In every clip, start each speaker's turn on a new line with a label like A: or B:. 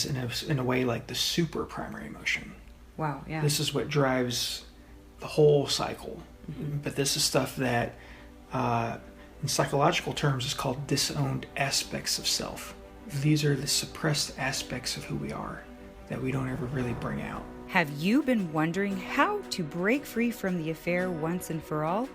A: is in a way like the super primary emotion.
B: Wow, yeah.
A: This is what drives the whole cycle.
B: Mm-hmm.
A: But this is stuff that, in psychological terms, is called disowned aspects of self. These are the suppressed aspects of who we are that we don't ever really bring out.
B: Have you been wondering how to break free from the affair once and for all?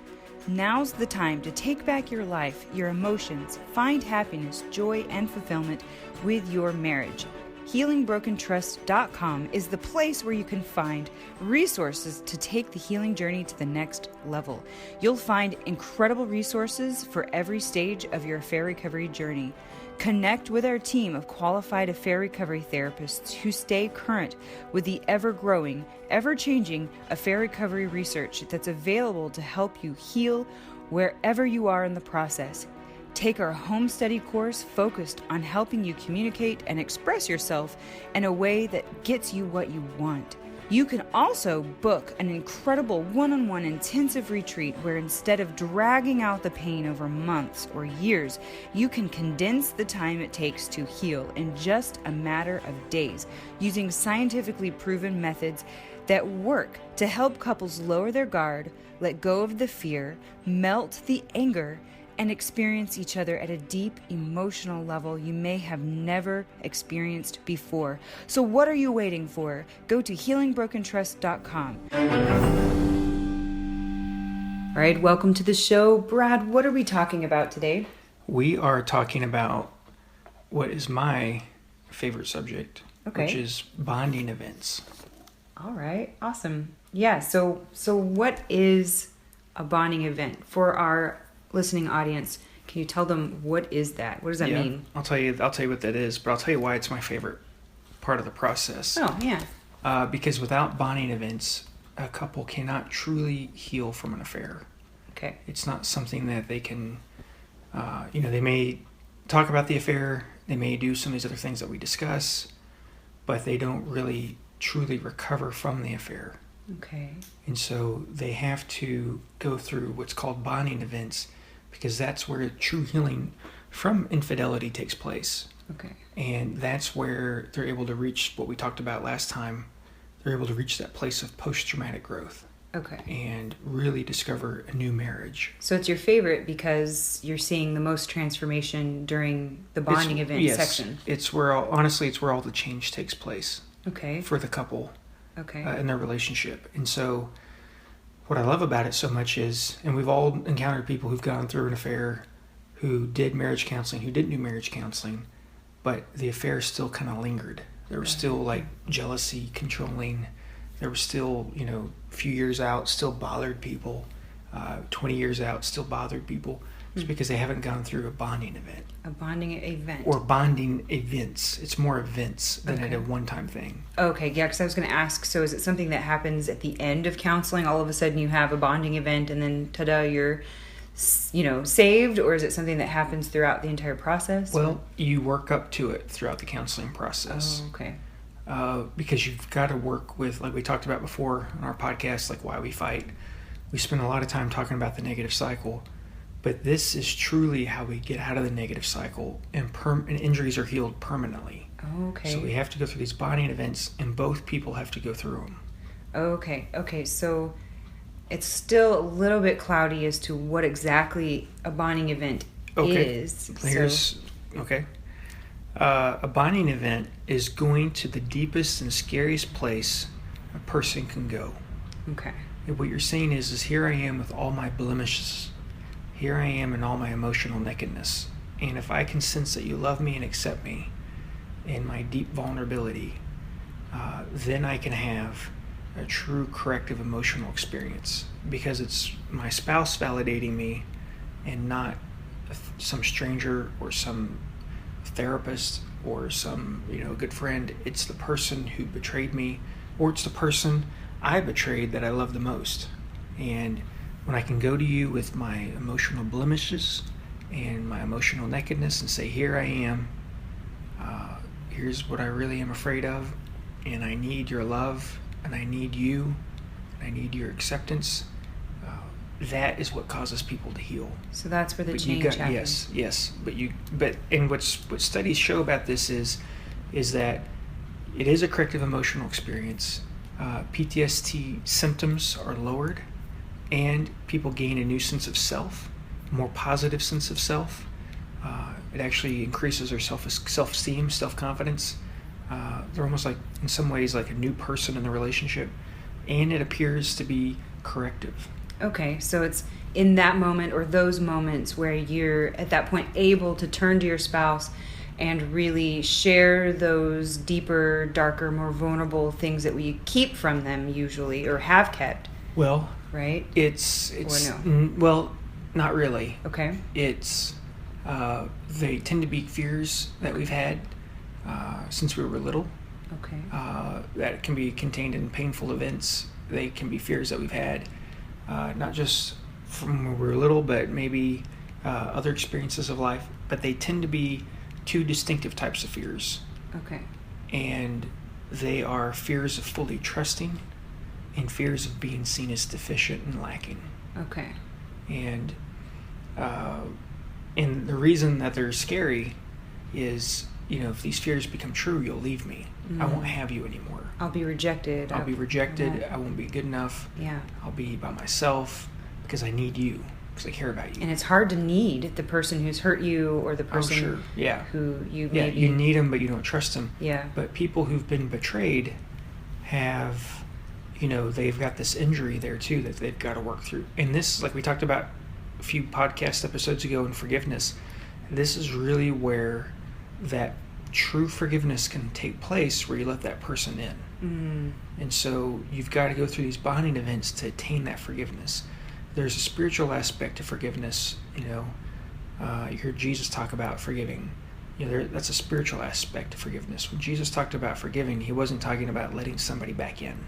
B: Now's the time to take back your life, your emotions, find happiness, joy, and fulfillment with your marriage. HealingBrokenTrust.com is the place where you can find resources to take the healing journey to the next level. You'll find incredible resources for every stage of your affair recovery journey. Connect with our team of qualified affair recovery therapists who stay current with the ever-growing, ever-changing affair recovery research that's available to help you heal wherever you are in the process. Take our home study course focused on helping you communicate and express yourself in a way that gets you what you want. You can also book an incredible one-on-one intensive retreat where instead of dragging out the pain over months or years, you can condense the time it takes to heal in just a matter of days using scientifically proven methods that work to help couples lower their guard, let go of the fear, melt the anger, and experience each other at a deep emotional level you may have never experienced before. So what are you waiting for? Go to HealingBrokenTrust.com. All right, welcome to the show. Brad, what are we talking about today?
A: We are talking about what is my favorite subject, which is bonding events.
B: All right, awesome. Yeah, so what is a bonding event? For our listening audience, can you tell them what is that? What does that mean?
A: I'll tell you what that is, but I'll tell you why it's my favorite part of the process.
B: Oh, yeah.
A: Because without bonding events, a couple cannot truly heal from an affair.
B: Okay.
A: It's not something that they can, they may talk about the affair, they may do some of these other things that we discuss, but they don't really truly recover from the affair.
B: Okay.
A: And so they have to go through what's called bonding events, because that's where true healing from infidelity takes place.
B: Okay.
A: And that's where they're able to reach what we talked about last time. They're able to reach that place of post-traumatic growth.
B: Okay.
A: And really discover a new marriage.
B: So it's your favorite because you're seeing the most transformation during the bonding event section.
A: It's where, honestly, it's where all the change takes place.
B: Okay.
A: For the couple.
B: Okay.
A: In their relationship. And so what I love about it so much is, and we've all encountered people who've gone through an affair, who did marriage counseling, who didn't do marriage counseling, but the affair still kind of lingered. There was still like jealousy, controlling. There was still, a few years out, still bothered people. 20 years out, still bothered people. It's because they haven't gone through a bonding event.
B: A bonding event.
A: Or bonding events. It's more events than a one-time thing.
B: Okay, yeah, because I was going to ask, so is it something that happens at the end of counseling? All of a sudden you have a bonding event and then, ta-da, you're, saved? Or is it something that happens throughout the entire process?
A: Well, you work up to it throughout the counseling process.
B: Oh, okay.
A: Because you've got to work with, like we talked about before on our podcast, like Why We Fight. We spend a lot of time talking about the negative cycle. But this is truly how we get out of the negative cycle, and injuries are healed permanently.
B: Okay.
A: So we have to go through these bonding events, and both people have to go through them.
B: Okay. So it's still a little bit cloudy as to what exactly a bonding event is.
A: A bonding event is going to the deepest and scariest place a person can go.
B: Okay.
A: And what you're saying is here I am with all my blemishes. Here I am in all my emotional nakedness. And if I can sense that you love me and accept me in my deep vulnerability, then I can have a true corrective emotional experience, because it's my spouse validating me and not some stranger or some therapist or some good friend. It's the person who betrayed me, or it's the person I betrayed that I love the most. And when I can go to you with my emotional blemishes and my emotional nakedness and say, here I am, here's what I really am afraid of, and I need your love, and I need you, and I need your acceptance, that is what causes people to heal.
B: So that's where the change happens.
A: Yes. But what studies show about this is that it is a corrective emotional experience. PTSD symptoms are lowered, and people gain a new sense of self, a more positive sense of self. It actually increases their self-esteem, self-confidence. They're almost like, in some ways, like a new person in the relationship, and it appears to be corrective.
B: Okay, so it's in that moment or those moments where you're at that point able to turn to your spouse and really share those deeper, darker, more vulnerable things that we keep from them usually, or have kept.
A: Well,
B: right?
A: It's
B: or no?
A: Well, not really.
B: Okay.
A: It's they tend to be fears that we've had since we were little.
B: Okay.
A: That can be contained in painful events. They can be fears that we've had, not just from when we were little, but maybe other experiences of life. But they tend to be two distinctive types of fears.
B: Okay.
A: And they are fears of fully trusting and fears of being seen as deficient and lacking.
B: Okay.
A: And the reason that they're scary is, if these fears become true, you'll leave me.
B: Mm-hmm.
A: I won't have you anymore.
B: I'll be rejected.
A: I'll be rejected. I won't be good enough.
B: Yeah.
A: I'll be by myself because I need you, because I care about you.
B: And it's hard to need the person who's hurt you or the person
A: sure. Yeah.
B: who you
A: Yeah,
B: maybe...
A: you need them, but you don't trust them.
B: Yeah.
A: But people who've been betrayed have, they've got this injury there too that they've got to work through. And this, like we talked about a few podcast episodes ago in forgiveness, this is really where that true forgiveness can take place, where you let that person in.
B: Mm.
A: And so you've got to go through these bonding events to attain that forgiveness. There's a spiritual aspect to forgiveness. You heard Jesus talk about forgiving. That's a spiritual aspect to forgiveness. When Jesus talked about forgiving, he wasn't talking about letting somebody back in.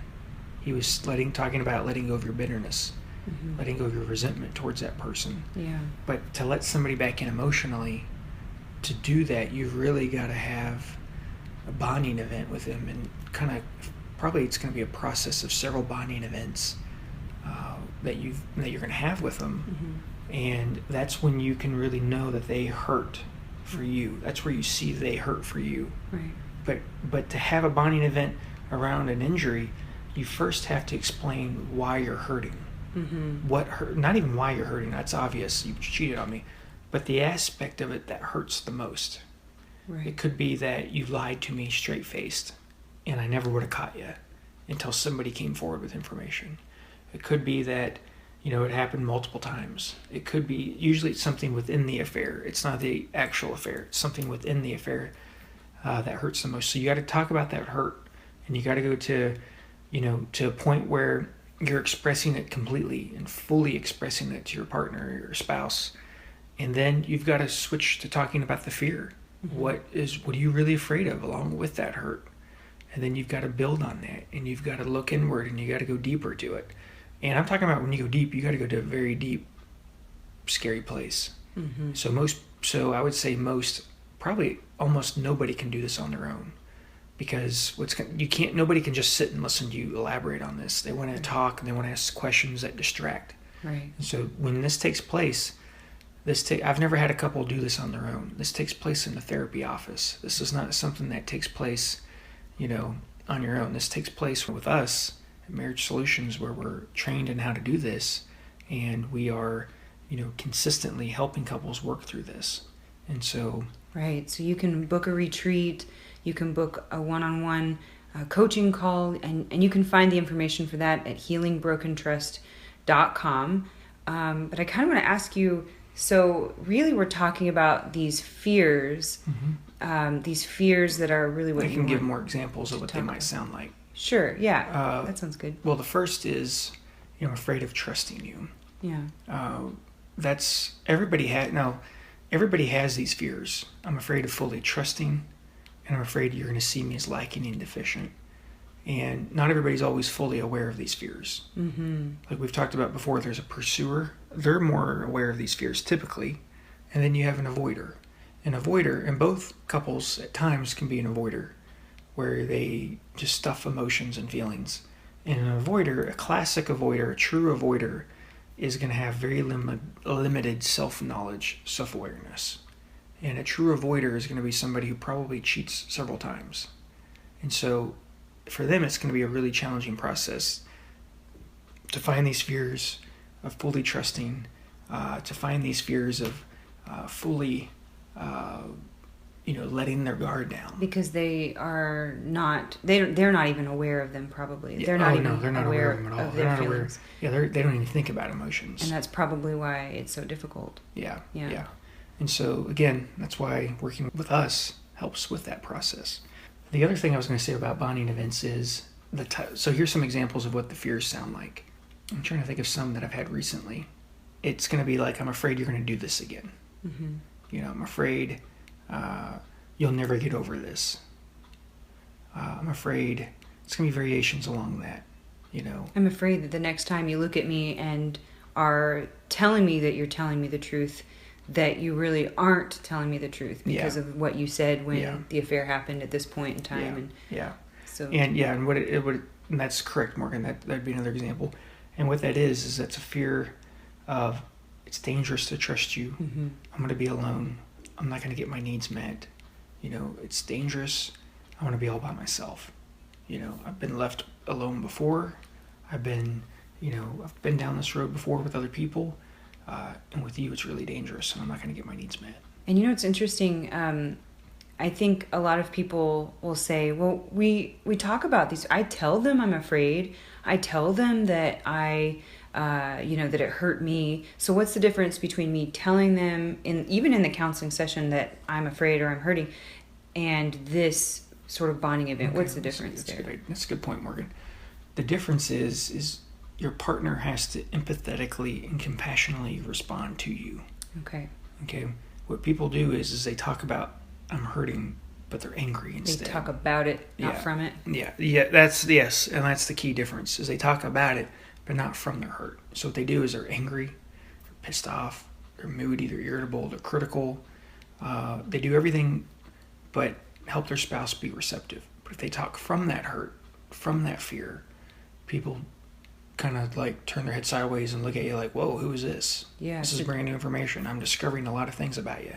A: He was talking about letting go of your bitterness, mm-hmm. letting go of your resentment towards that person.
B: Yeah.
A: But to let somebody back in emotionally, to do that, you've really got to have a bonding event with them, and probably it's going to be a process of several bonding events that you're going to have with them, mm-hmm. and that's when you can really know that they hurt for you. That's where you see they hurt for you.
B: Right.
A: But to have a bonding event around an injury, you first have to explain why you're hurting.
B: Mm-hmm.
A: What hurt? Not even why you're hurting. That's obvious. You cheated on me. But the aspect of it that hurts the most.
B: Right.
A: It could be that you lied to me straight-faced, and I never would have caught you until somebody came forward with information. It could be that, it happened multiple times. It could be, usually it's something within the affair. It's not the actual affair. It's something within the affair that hurts the most. So you got to talk about that hurt, and you got to go to, to a point where you're expressing it completely and fully expressing it to your partner or your spouse. And then you've got to switch to talking about the fear. Mm-hmm. What are you really afraid of along with that hurt? And then you've got to build on that, and you've got to look inward, and you got to go deeper to it. And I'm talking about when you go deep, you got to go to a very deep, scary place.
B: Mm-hmm.
A: So I would say probably almost nobody can do this on their own, because nobody can just sit and listen to you elaborate on this. They want to talk, and they want to ask questions that distract.
B: Right.
A: And so when this takes place, I've never had a couple do this on their own. This takes place in the therapy office. This is not something that takes place, on your own. This takes place with us at Marriage Solutions, where we're trained in how to do this, and we are, consistently helping couples work through this. And so...
B: Right. So you can book a retreat, you can book a one-on-one coaching call, and you can find the information for that at healingbrokentrust.com. But I kind of want to ask you, so really we're talking about these fears,
A: mm-hmm.
B: These fears that are really what
A: I
B: you
A: can
B: want
A: give more examples of what they might sound like.
B: Sure, yeah, that sounds good.
A: Well, the first is, I'm afraid of trusting you.
B: Yeah.
A: That's, everybody has these fears. I'm afraid of fully trusting, and I'm afraid you're going to see me as lacking and deficient. And not everybody's always fully aware of these fears.
B: Mm-hmm.
A: Like we've talked about before, there's a pursuer. They're more aware of these fears typically. And then you have an avoider. An avoider, and both couples at times can be an avoider, where they just stuff emotions and feelings. And an avoider, a classic avoider, a true avoider, is going to have very limited self-knowledge, self-awareness. And a true avoider is going to be somebody who probably cheats several times. And so for them, it's going to be a really challenging process to find these fears of fully trusting, to find these fears of fully, letting their guard down.
B: Because they are not, they're not even aware of them probably.
A: Yeah.
B: They're not
A: they're not aware of them at all.
B: their
A: They're not
B: feelings.
A: aware. Yeah, they don't even think about emotions.
B: And that's probably why it's so difficult.
A: Yeah.
B: Yeah.
A: And so, again, that's why working with us helps with that process. The other thing I was going to say about bonding events is so here's some examples of what the fears sound like. I'm trying to think of some that I've had recently. It's going to be like, I'm afraid you're going to do this again.
B: Mm-hmm.
A: I'm afraid you'll never get over this. I'm afraid it's going to be variations along that.
B: I'm afraid that the next time you look at me and are telling me that you're telling me the truth, that you really aren't telling me the truth because of what you said when the affair happened at this point in time.
A: And that's correct, Morgan. That'd be another example. And what that is that's a fear of, it's dangerous to trust you.
B: Mm-hmm.
A: I'm going to be alone. I'm not going to get my needs met. It's dangerous. I want to be all by myself. I've been left alone before. I've been down this road before with other people. And with you, it's really dangerous, and I'm not going to get my needs met.
B: And it's interesting. I think a lot of people will say, well, we talk about these. I tell them I'm afraid. I tell them that that it hurt me. So what's the difference between me telling them, even in the counseling session, that I'm afraid or I'm hurting, and this sort of bonding event? Okay, what's the difference there?
A: That's a good point, Morgan. The difference is your partner has to empathetically and compassionately respond to you.
B: Okay.
A: What people do is they talk about, I'm hurting, but they're angry instead.
B: They talk about it, not from it.
A: Yeah. That's the key difference. Is they talk about it, but not from their hurt. So what they do is they're angry, they're pissed off, they're moody, they're irritable, they're critical. They do everything but help their spouse be receptive. But if they talk from that hurt, from that fear, people kind of like turn their head sideways and look at you like, whoa, who is this?
B: Yeah,
A: this is brand new information. I'm discovering a lot of things about you.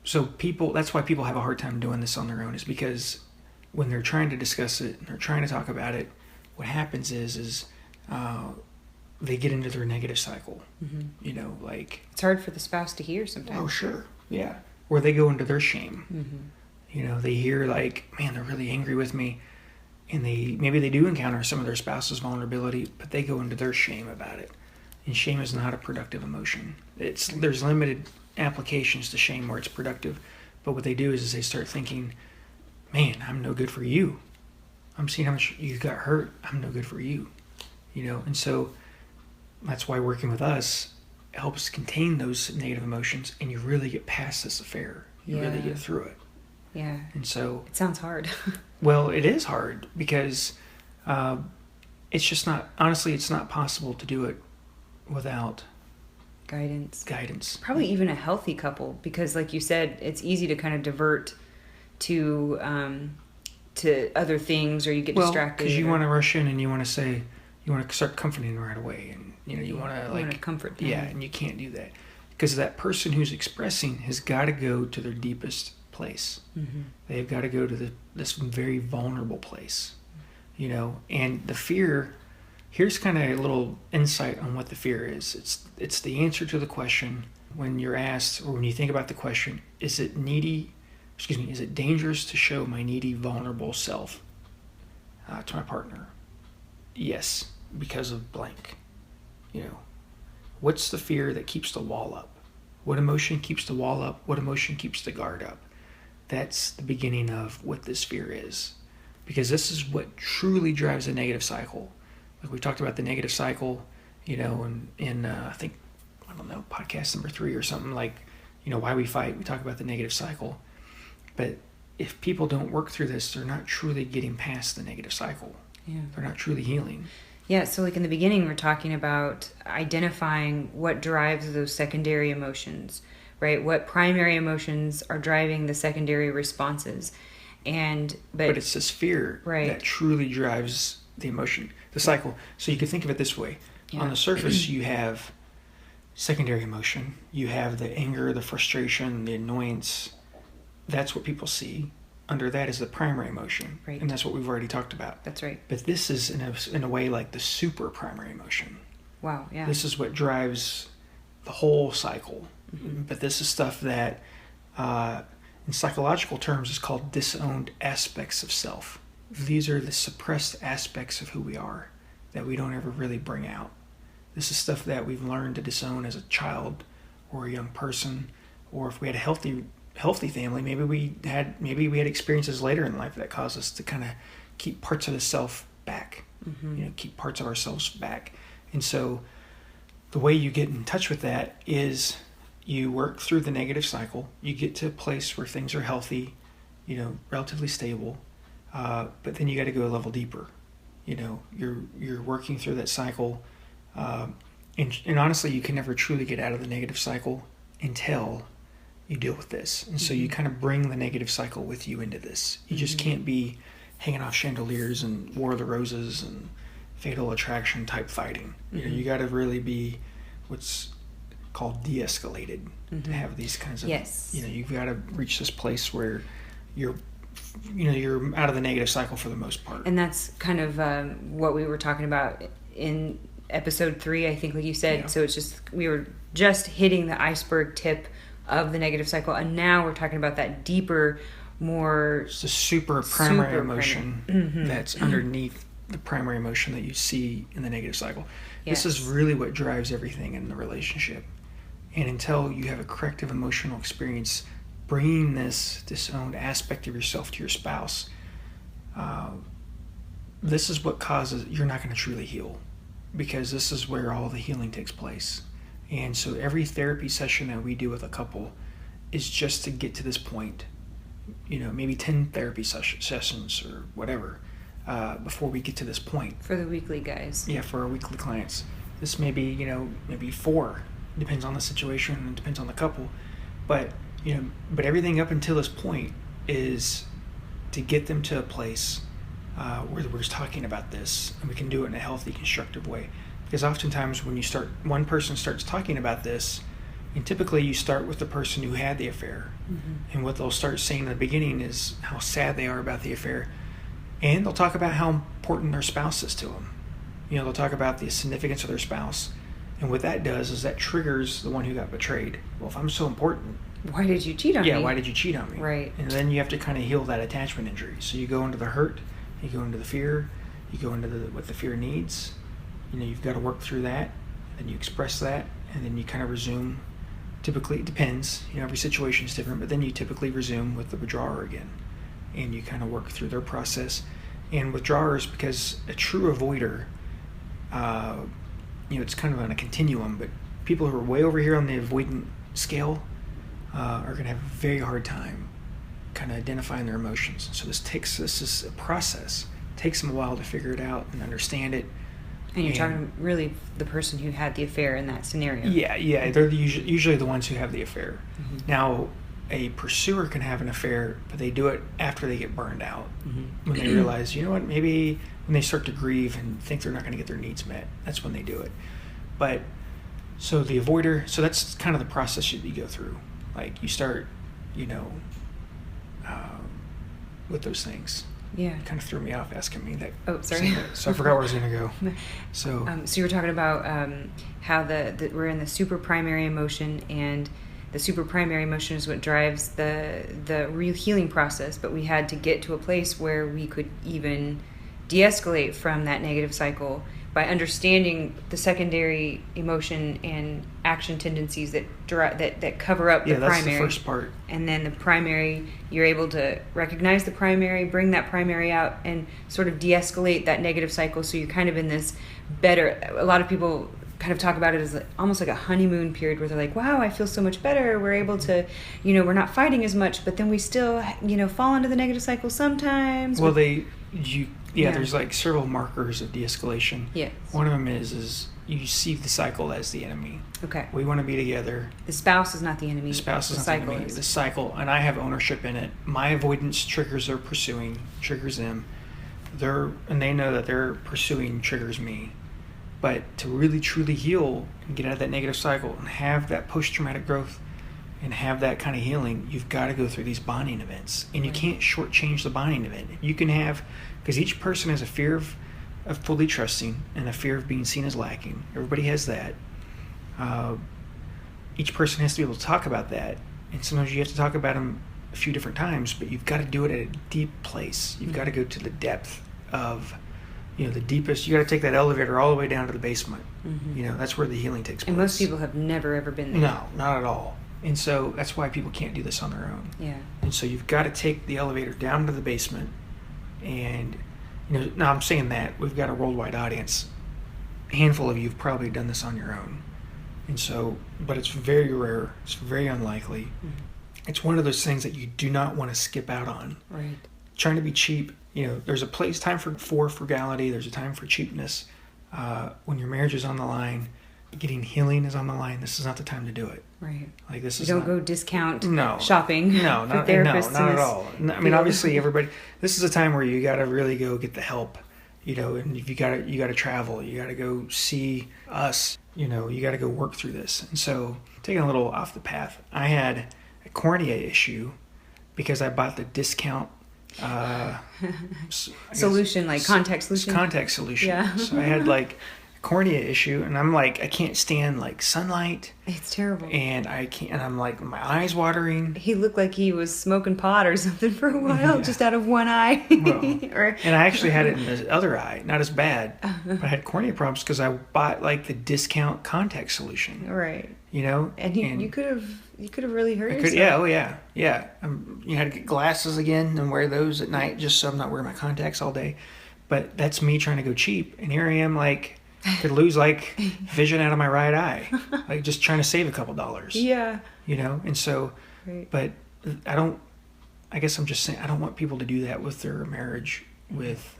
A: So that's why people have a hard time doing this on their own, is because when they're trying to discuss it and they're trying to talk about it, what happens is they get into their negative cycle.
B: Mm-hmm.
A: Like,
B: it's hard for the spouse to hear sometimes.
A: Oh, sure. Yeah. Or they go into their shame.
B: Mm-hmm.
A: They hear like, man, they're really angry with me. And maybe they do encounter some of their spouse's vulnerability, but they go into their shame about it. And shame is not a productive emotion. There's limited applications to shame where it's productive. But what they do is they start thinking, man, I'm no good for you. I'm seeing how much you got hurt. I'm no good for you. And so that's why working with us helps contain those negative emotions, and you really get past this affair. You really get through it.
B: Yeah.
A: And so
B: it sounds hard.
A: Well, it is hard because it's just not, honestly, it's not possible to do it without guidance.
B: Probably even a healthy couple, because like you said, it's easy to kind of divert to other things, or you get distracted.
A: Because you want to rush in and you want to start comforting them right away. And, you want to
B: comfort them.
A: Yeah, and you can't do that. Because that person who's expressing has got to go to their deepest place.
B: Mm-hmm. They've
A: got to go to this very vulnerable place, and the fear. Here's kind of a little insight on what the fear is. It's the answer to the question when you're asked, or when you think about the question, is it dangerous to show my needy, vulnerable self to my partner? Yes, because of blank. What's the fear that keeps the wall up? What emotion keeps the wall up? What emotion keeps the guard up? That's the beginning of what this fear is. Because this is what truly drives a negative cycle. Like we talked about the negative cycle, in I think, podcast number 3 or something, like, why we fight. We talk about the negative cycle. But if people don't work through this, they're not truly getting past the negative cycle.
B: Yeah.
A: They're not truly healing.
B: Yeah, so like in the beginning, we're talking about identifying what drives those secondary emotions, right? What primary emotions are driving the secondary responses. But
A: it's this fear
B: right.
A: that truly drives the emotion, the cycle. So you can think of it this way. Yeah. On the surface, you have secondary emotion. You have the anger, the frustration, the annoyance. That's what people see. under that is the primary emotion.
B: Right.
A: And that's what we've already talked about.
B: That's right.
A: But this is, in a way, like the super primary emotion.
B: Wow, yeah.
A: This is what drives the whole cycle.
B: Mm-hmm.
A: But this is stuff that, in psychological terms, is called disowned aspects of self. These are the suppressed aspects of who we are that we don't ever really bring out. This is stuff that we've learned to disown as a child or a young person, or if we had a healthy family, maybe we had experiences later in life that caused us to kind of keep parts of the self back, keep parts of ourselves back. And so the way you get in touch with that is you work through the negative cycle. You get to a place where things are healthy, relatively stable, but then you got to go a level deeper. You're working through that cycle, and honestly, you can never truly get out of the negative cycle until you deal with this. And so you kind of bring the negative cycle with you into this. You just can't be hanging off chandeliers and War of the Roses and Fatal Attraction type fighting. You got to really be what's called de-escalated to have these kinds of, you've got to reach this place where you're out of the negative cycle for the most part.
B: And that's kind of what we were talking about in episode 3, I think, like you said. Yeah. So it's just, we were just hitting the iceberg tip of the negative cycle, and now we're talking about that deeper, more...
A: It's the super primary emotion that's underneath the primary emotion that you see in the negative cycle. Yes. This is really what drives everything in the relationship. And until you have a corrective emotional experience bringing this disowned aspect of yourself to your spouse, this is what causes you're not going to truly heal, because this is where all the healing takes place. And so every therapy session that we do with a couple is just to get to this point, maybe 10 therapy sessions or whatever, before we get to this point.
B: For the weekly guys.
A: Yeah, for our weekly clients. This may be, maybe 4. Depends on the situation and depends on the couple. But everything up until this point is to get them to a place where we're just talking about this, and we can do it in a healthy, constructive way. Because oftentimes when one person starts talking about this, and typically you start with the person who had the affair, and what they'll start saying in the beginning is how sad they are about the affair, and they'll talk about how important their spouse is to them. They'll talk about the significance of their spouse, and what that does is that triggers the one who got betrayed. Well, if I'm so important,
B: why did you cheat on me?
A: Yeah, why did you cheat on me?
B: Right.
A: And then you have to kind of heal that attachment injury. So you go into the hurt, you go into the fear, you go into what the fear needs. You've got to work through that, and you express that, and then you kind of resume. Typically, it depends. Every situation is different, but then you typically resume with the withdrawer again, and you kind of work through their process. And withdrawers, because a true avoider, it's kind of on a continuum, but people who are way over here on the avoidant scale are going to have a very hard time kind of identifying their emotions. So this is a process. It takes them a while to figure it out and understand it.
B: And you're talking really the person who had the affair in that scenario.
A: Yeah. They're usually the ones who have the affair. Now, a pursuer can have an affair, but they do it after they get burned out. When they realize, maybe when they start to grieve and think they're not going to get their needs met, that's when they do it. But, so the avoider, so that's kind of the process that you go through. Like, you start, with those things.
B: Yeah.
A: It kind of threw me off asking me that.
B: Oh, sorry.
A: So I forgot where I was going to go. So
B: you were talking about how we're in the super primary emotion, and the super primary emotion is what drives the real healing process. But we had to get to a place where we could even de-escalate from that negative cycle by understanding the secondary emotion and action tendencies that cover up the primary.
A: That's the first part.
B: And then the primary, you're able to recognize the primary, bring that primary out, and sort of de-escalate that negative cycle. So you're kind of in this better. A lot of people kind of talk about it as almost like a honeymoon period, where they're like, wow, I feel so much better. We're able to, we're not fighting as much, but then we still, fall into the negative cycle sometimes.
A: Well, there's like several markers of de-escalation.
B: Yes.
A: One of them is you see the cycle as the enemy.
B: Okay.
A: We want to be together.
B: The spouse is not the enemy.
A: The spouse is not the enemy. The cycle, and I have ownership in it. My avoidance triggers their pursuing, triggers them. And they know that their pursuing triggers me. But to really truly heal and get out of that negative cycle and have that post-traumatic growth, and have that kind of healing, you've got to go through these bonding events. And you can't shortchange the bonding event. You can have, because each person has a fear of fully trusting and a fear of being seen as lacking. Everybody has that. Each person has to be able to talk about that. And sometimes you have to talk about them a few different times, but you've got to do it at a deep place. You've got to go to the depth of, the deepest. You got to take that elevator all the way down to the basement. That's where the healing takes place.
B: And most people have never ever been there.
A: No, not at all. And so that's why people can't do this on their own.
B: Yeah.
A: And so you've got to take the elevator down to the basement. And, now I'm saying that we've got a worldwide audience. A handful of you have probably done this on your own. And so, but it's very rare. It's very unlikely. It's one of those things that you do not want to skip out on.
B: Right.
A: Trying to be cheap. There's a time for frugality. There's a time for cheapness. When your marriage is on the line, getting healing is on the line. This is not the time to do it.
B: Right.
A: Like this
B: you
A: is
B: don't
A: not,
B: go discount
A: no,
B: shopping.
A: No, not at all. I mean, obviously, everybody. This is a time where you got to really go get the help. And if you got to travel, you got to go see us. You got to go work through this. And so, taking a little off the path, I had a cornea issue because I bought the discount
B: solution, like contact solution.
A: Contact solution.
B: Yeah.
A: So I had like a cornea issue, and I'm like, I can't stand like sunlight.
B: It's terrible.
A: And I can't. And I'm like, my eyes watering.
B: He looked like he was smoking pot or something for a while, just out of one eye.
A: Well, and I actually had it in the other eye, not as bad, but I had cornea problems because I bought like the discount contact solution.
B: Right.
A: And
B: you could have really hurt yourself.
A: Yeah. You had to get glasses again and wear those at night just so I'm not wearing my contacts all day. But that's me trying to go cheap, and here I am like could lose like vision out of my right eye, like just trying to save a couple dollars.
B: Yeah.
A: And so,
B: right.
A: But I guess I'm just saying I don't want people to do that with their marriage with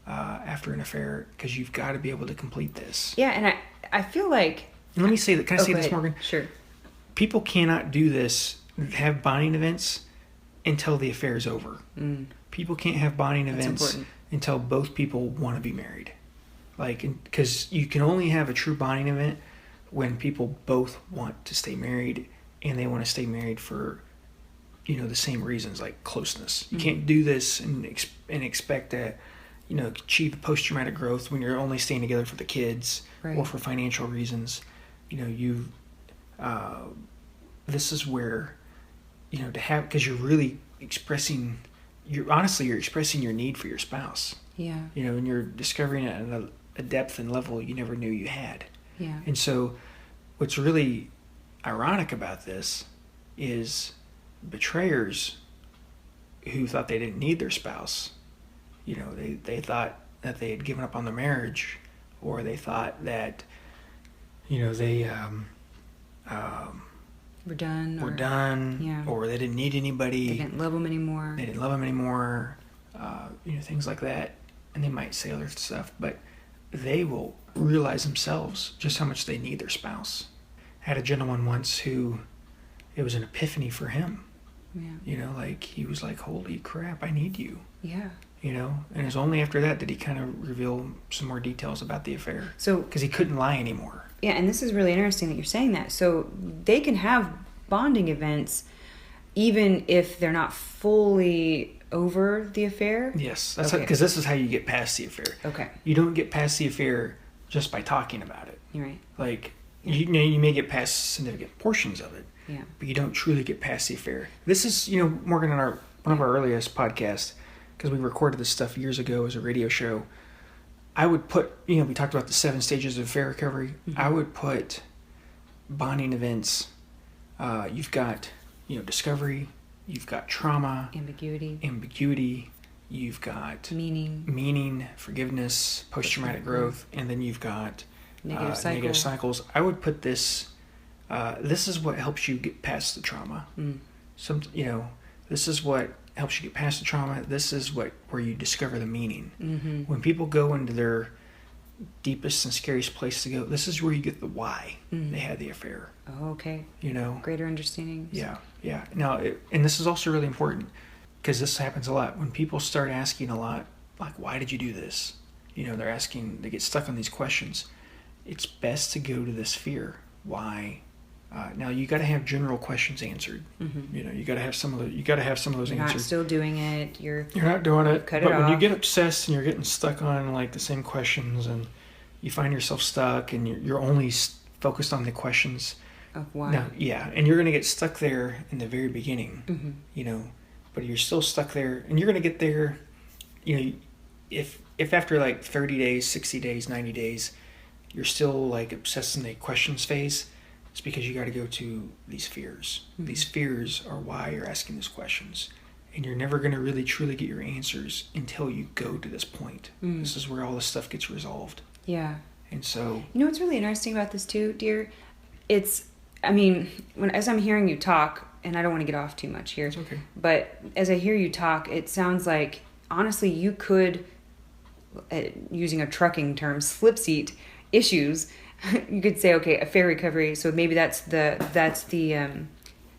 A: after an affair, because you've got to be able to complete this.
B: Yeah, and I feel like.
A: And let me say that. Can I say this, Morgan?
B: Sure.
A: People cannot do this, have bonding events, until the affair is over. People can't have bonding events until both people want to be married. Because you can only have a true bonding event when people both want to stay married, and they want to stay married for, the same reasons, like closeness. You can't do this and expect to, achieve post-traumatic growth when you're only staying together for the kids or for financial reasons. This is where, to have, because you're really expressing, you're expressing your need for your spouse.
B: Yeah.
A: And you're discovering it at a depth and level you never knew you had.
B: Yeah.
A: And so what's really ironic about this is betrayers who thought they didn't need their spouse, they thought that they had given up on their marriage, or they thought that, they
B: were done.
A: Yeah. Or they didn't need anybody.
B: They didn't love them anymore.
A: Things like that. And they might say other stuff, but they will realize themselves just how much they need their spouse. I had a gentleman once who, it was an epiphany for him.
B: Yeah.
A: He was like, holy crap, I need you.
B: Yeah.
A: And it was only after that he kind of revealed some more details about the affair.
B: So,
A: because he couldn't lie anymore.
B: Yeah, and this is really interesting that you're saying that. So they can have bonding events even if they're not fully over the affair?
A: Yes, that's because this is how you get past the affair.
B: Okay.
A: You don't get past the affair just by talking about it.
B: You're right.
A: Like, you may get past significant portions of it.
B: Yeah.
A: But you don't truly get past the affair. This is, Morgan, on one of our earliest podcasts, because we recorded this stuff years ago as a radio show, I would put, we talked about the 7 stages of affair recovery. Mm-hmm. I would put bonding events. You've got, discovery. You've got trauma. Ambiguity. You've got meaning, forgiveness, post-traumatic growth, and then you've got negative cycles. I would put this. This is what helps you get past the trauma. This is what helps you get past the trauma. This is where you discover the meaning.
B: Mm-hmm.
A: When people go into their deepest and scariest place to go, this is where you get the why they had the affair.
B: Oh, okay. Greater understanding.
A: Yeah. Now, and this is also really important, because this happens a lot. When people start asking a lot, like, why did you do this? They get stuck on these questions. It's best to go to this fear. Why Now you got to have general questions answered. You know, you got to have some of those. You got to have some of those
B: You're
A: answered.
B: not still doing it. You're
A: not doing it.
B: cut
A: But
B: it
A: when you
B: off.
A: get obsessed and you're getting stuck on like the same questions, and you find yourself stuck, and you're only focused on the questions.
B: Of why?
A: Now, yeah, and you're gonna get stuck there in the very beginning. You know, but you're still stuck there, and you're gonna get there. You know, if after like 30 days, 60 days, 90 days, you're still like obsessed in the questions phase, it's because you got to go to these fears. These fears are why you're asking these questions. And you're never going to really truly get your answers until you go to this point. This is where all this stuff gets resolved.
B: Yeah.
A: And so...
B: You know what's really interesting about this too, dear? It's, I mean, as I'm hearing you talk, and I don't want to get off too much here.
A: It's okay.
B: But as I hear you talk, it sounds like, honestly, you could, using a trucking term, slip seat issues. You could say, okay, affair recovery. So maybe that's the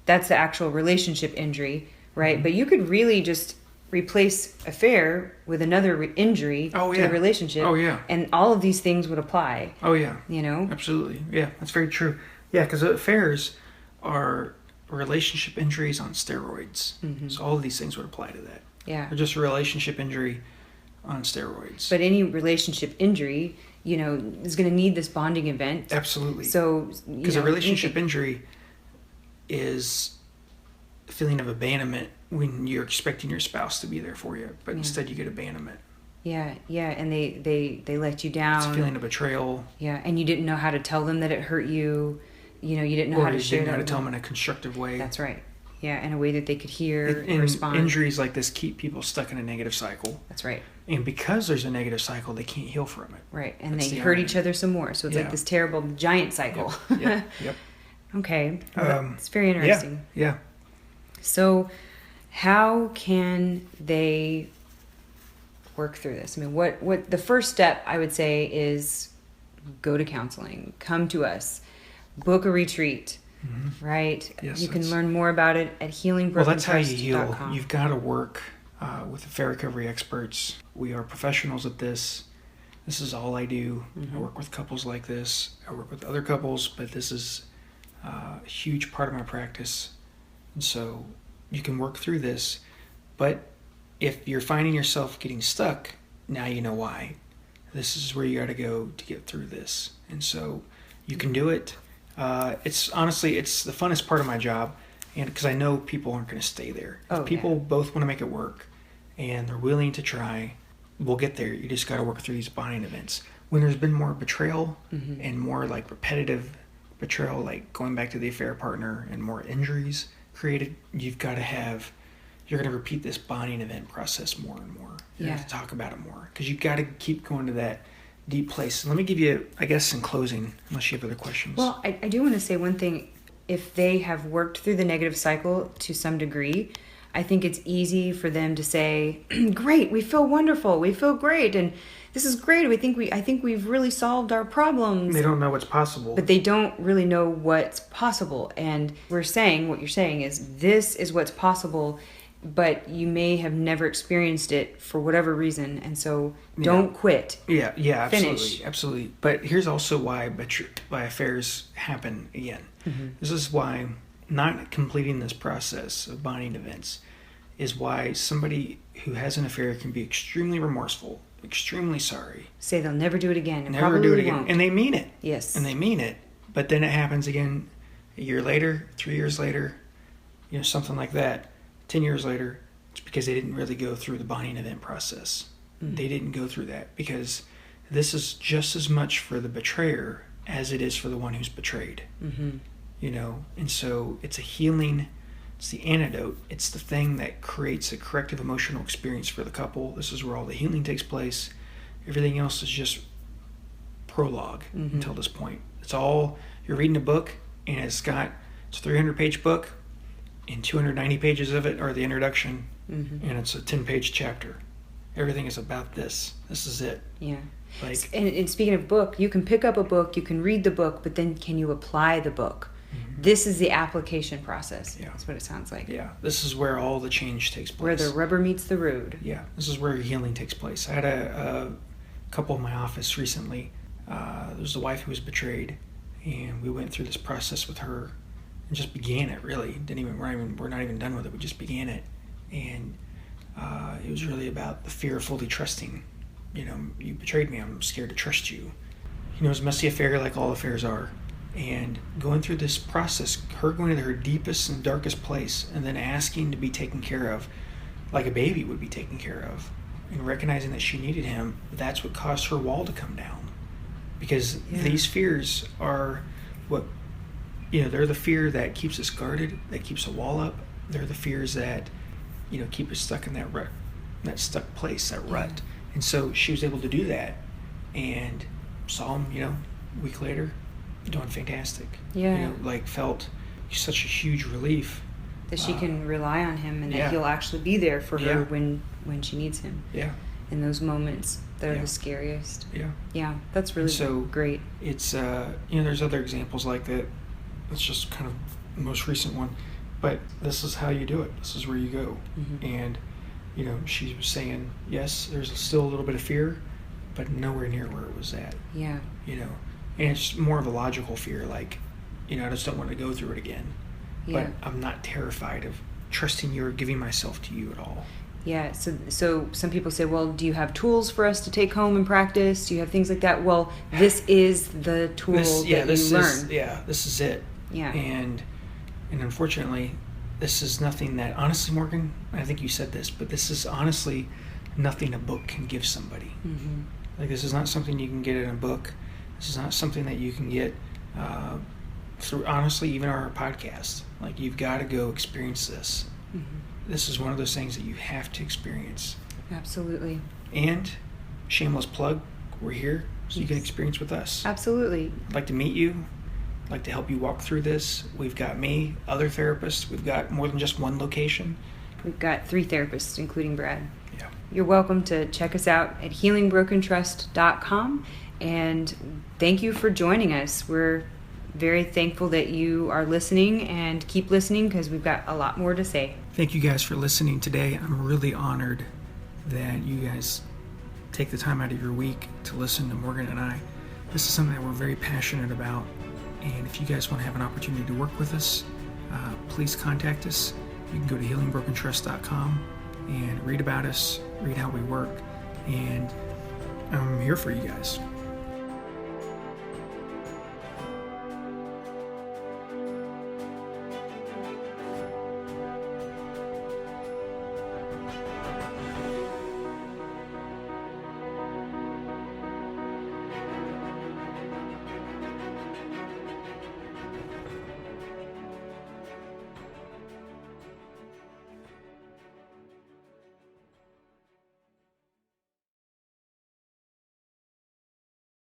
B: actual relationship injury, right? But you could really just replace affair with another injury to the relationship.
A: Oh, yeah.
B: And all of these things would apply.
A: Oh, yeah.
B: You know?
A: Absolutely. Yeah, that's very true. Yeah, because affairs are relationship injuries on steroids. So all of these things would apply to that.
B: Yeah.
A: They're just a relationship injury on steroids.
B: But any relationship injury, you know, is going to need this bonding event.
A: Absolutely.
B: So,
A: because a relationship injury is a feeling of abandonment when you're expecting your spouse to be there for you, but instead you get abandonment.
B: Yeah, and they let you down.
A: It's a feeling of betrayal.
B: Yeah, and you didn't know how to tell them that it hurt you. You know, you didn't know how to share that.
A: Or you didn't know how to tell them in a constructive way.
B: That's right. Yeah, in a way that they could hear and
A: respond.
B: respond.
A: Injuries like this keep people stuck in a negative cycle.
B: That's right.
A: And because there's a negative cycle, they can't heal from it.
B: Right, and
A: That's
B: they
A: the
B: hurt
A: irony.
B: each other some more. So it's like this terrible giant cycle.
A: Yep.
B: Okay, well, it's very interesting.
A: Yeah.
B: So how can they work through this? I mean, what the first step I would say is go to counseling, come to us, book a retreat, right?
A: Yes,
B: you can learn more about it at healingbrokentrust.com.
A: Well, that's how you heal. You've got to work with affair recovery experts. We are professionals at this. This is all I do. I work with couples like this. I work with other couples, but this is a huge part of my practice. And so you can work through this. But if you're finding yourself getting stuck, now you know why. This is where you got to go to get through this. And so you can do it. It's the funnest part of my job, and because I know people aren't going to stay there. If people both want to make it work and they're willing to try, we'll get there. You just got to work through these bonding events. When there's been more betrayal and more like repetitive betrayal, like going back to the affair partner, and more injuries created, you're going to repeat this bonding event process more and more. You have to talk about it more because you've got to keep going to that deep place. Let me give you, I guess, in closing, unless you have other questions.
B: Well, I do want to say one thing. If they have worked through the negative cycle to some degree, I think it's easy for them to say, great, we feel wonderful, we feel great, and this is great. I think we've really solved our problems.
A: They don't know what's possible.
B: But they don't really know what's possible. And what you're saying is this is what's possible, but you may have never experienced it for whatever reason, and so don't quit.
A: Yeah,
B: Finish.
A: absolutely. But here's also why affairs happen again. This is why not completing this process of bonding events is why somebody who has an affair can be extremely remorseful, extremely sorry.
B: Say they'll never do it again. And
A: never do it again.
B: Won't.
A: And they mean it.
B: Yes.
A: And they mean it. But then it happens again a year later, 3 years later, something like that. 10 years later, it's because they didn't really go through the bonding event process. They didn't go through that because this is just as much for the betrayer as it is for the one who's betrayed. And so it's a healing, it's the antidote, it's the thing that creates a corrective emotional experience for the couple. This is where all the healing takes place. Everything else is just prologue until this point. It's all, you're reading a book and it's a 300-page book, and 290 pages of it are the introduction, and it's a 10-page chapter. Everything is about this. This is it.
B: Yeah.
A: And
B: speaking of book, you can pick up a book, you can read the book, but then can you apply the book? This is the application process. Yeah. That's what it sounds like.
A: Yeah. This is where all the change takes place.
B: Where the rubber meets the road.
A: Yeah. This is where healing takes place. I had a couple in my office recently. There was a wife who was betrayed, and we went through this process with her and just began it. Really, we're not even done with it. We just began it, and it was really about the fear of fully trusting. You betrayed me. I'm scared to trust you. It was a messy affair, like all affairs are. And going through this process, her going to her deepest and darkest place, and then asking to be taken care of like a baby would be taken care of, and recognizing that she needed him, that's what caused her wall to come down. Because these fears are what, they're the fear that keeps us guarded, that keeps a wall up. They're the fears that, keep us stuck in that rut, that stuck place, that rut. And so she was able to do that, and saw him, a week later, doing fantastic.
B: Yeah.
A: Felt such a huge relief.
B: That she can rely on him, and that he'll actually be there for her when she needs him.
A: Yeah.
B: In those moments that are the scariest.
A: Yeah.
B: Yeah, that's really great.
A: It's, there's other examples like that. It's just kind of the most recent one. But this is how you do it. This is where you go. Mm-hmm. And, she was saying, yes, there's still a little bit of fear, but nowhere near where it was at.
B: Yeah.
A: And it's more of a logical fear, like, I just don't want to go through it again. Yeah. But I'm not terrified of trusting you or giving myself to you at all.
B: Yeah, so some people say, well, do you have tools for us to take home and practice? Do you have things like that? Well, this is the tool that you learn.
A: This is it.
B: Yeah.
A: And unfortunately, this is nothing that, honestly, Morgan, I think you said this, but this is honestly nothing a book can give somebody.
B: Mm-hmm.
A: Like, this is not something you can get in a book. This is not something that you can get through, honestly, even our podcast. Like, you've got to go experience this. Mm-hmm. This is one of those things that you have to experience.
B: Absolutely.
A: And, shameless plug, we're here so you can experience with us.
B: Absolutely.
A: I'd like to meet you. I'd like to help you walk through this. We've got me, other therapists. We've got more than just one location.
B: We've got 3 therapists, including Brad.
A: Yeah.
B: You're welcome to check us out at healingbrokentrust.com. And thank you for joining us. We're very thankful that you are listening, and keep listening because we've got a lot more to say.
A: Thank you guys for listening today. I'm really honored that you guys take the time out of your week to listen to Morgan and I. This is something that we're very passionate about. And if you guys want to have an opportunity to work with us, please contact us. You can go to healingbrokentrust.com and read about us, read how we work. And I'm here for you guys.